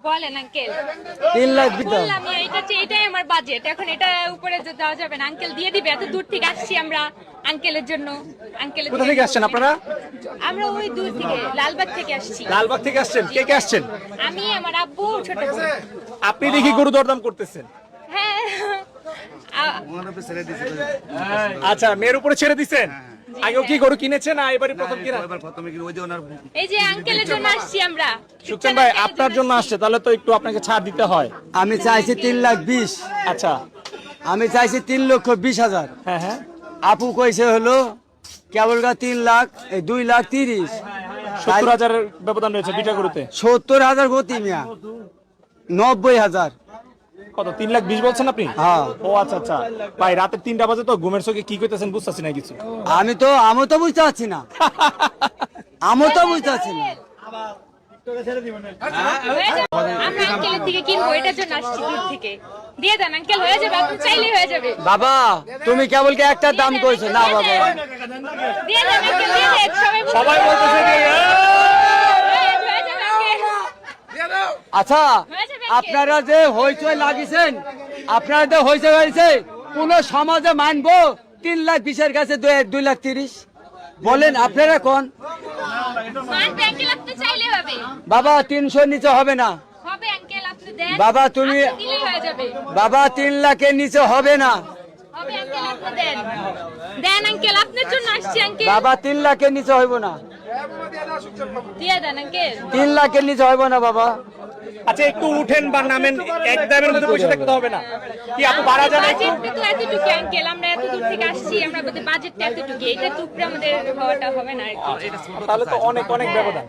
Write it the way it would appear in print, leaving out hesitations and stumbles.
বলেন আঙ্কেল। 3 লাখ দিতাম। বললাম এটাই আমার বাজেট, এখন এটা উপরে দেওয়া যাবে না। আঙ্কেল দিয়ে দিবে, এত দূর থেকে আসছি আমরা আঙ্কেলের জন্য। আঙ্কেল কোথা থেকে আসছেন আপনারা? আমরা ওই দূর থেকে লালবাগ থেকে আসছি। লালবাগ থেকে আসছেন? কে কে আসছেন? আমি, আমার আব্বু, ছোট বোন। আপনি দেখি গরু দরদাম করতেছেন। হ্যাঁ। আচ্ছা, মেয়ের উপরে ছেড়ে দিছেন? আগেও কি গরু কিনেছেন না এবারে প্রথম কিনা? এই যে আঙ্কেলের জন্য আসছি আমরা। সুকচান ভাই আপনার জন্য আসছে, তাহলে তো একটু আপনাকে ছাড় দিতে হয়। আমি চাইছি 3,20,000। আচ্ছা, আমি চাইছি 3,20,000। হ্যাঁ হ্যাঁ, আপু কইছে হলো কেবল 3 লাখ, 2,30,000। 70,000 ব্যবধান রয়েছে দুইটা গরুতে। 70,000 গতি মিয়া, 90,000। কত? 3,20,000 বলছেন আপনি? হ্যাঁ। ও আচ্ছা আচ্ছা ভাই, রাতে 3টা বাজে তো ঘুমের চোখে কি কইতেছেন বুঝতেছি না কিছু। আমি তো বুঝতে পারছি না। আমি তো বুঝতে পারছি না। আমরা আঙ্কেলের থেকে কিনবো, এটার জন্য আসছি দূর থেকে। দিয়ে দেন আঙ্কেল, হয়ে যাবে, আপনি চাইলেই হয়ে যাবে। বাবা তুমি কেবল একটা দাম কইছো না বাবা। দিয়ে দেন আঙ্কেল, দিয়ে দেন। সবাই বলতেছে যে, হয়ে যাবে আঙ্কেল। আচ্ছা, আপনারা যে হইচই লাগিয়েছেন, কোন সমাজে মানবো 3,20,000 কাছে 2,30,000? বলেন আপনারা কোন? মানবে আঙ্কেল, আপনি চাইলেই হবে। বাবা 300 নিচে হবে না। হবে আঙ্কেল, আপনি দেন। বাবা তুমি, আপনি দিলেই হয়ে যাবে। বাবা 3 লাখের নিচে হবে না। হবে আঙ্কেল, আপনি দেন। দেন আঙ্কেল, আপনার জন্য আসছি আঙ্কেল। বাবা 3 লাখের নিচে হইব না। দিয়ে দেন আঙ্কেল। 3 লাখের নিচে হইব না বাবা। আচ্ছা একটু উঠেন বা নামেন, এক দামের মধ্যে পয়সা থাকতে হবে না কি আপু? বাড়া যাবে একটু? বাজেট তো এতটুকু আঙ্কেল, আমরা এত দূর থেকে আসছি, আমরা আমাদের বাজেটটা এতটুকু, এটা তো উপরে আমাদের হওয়াটা হবে না আর কি। তাহলে তো অনেক অনেক ব্যবধান।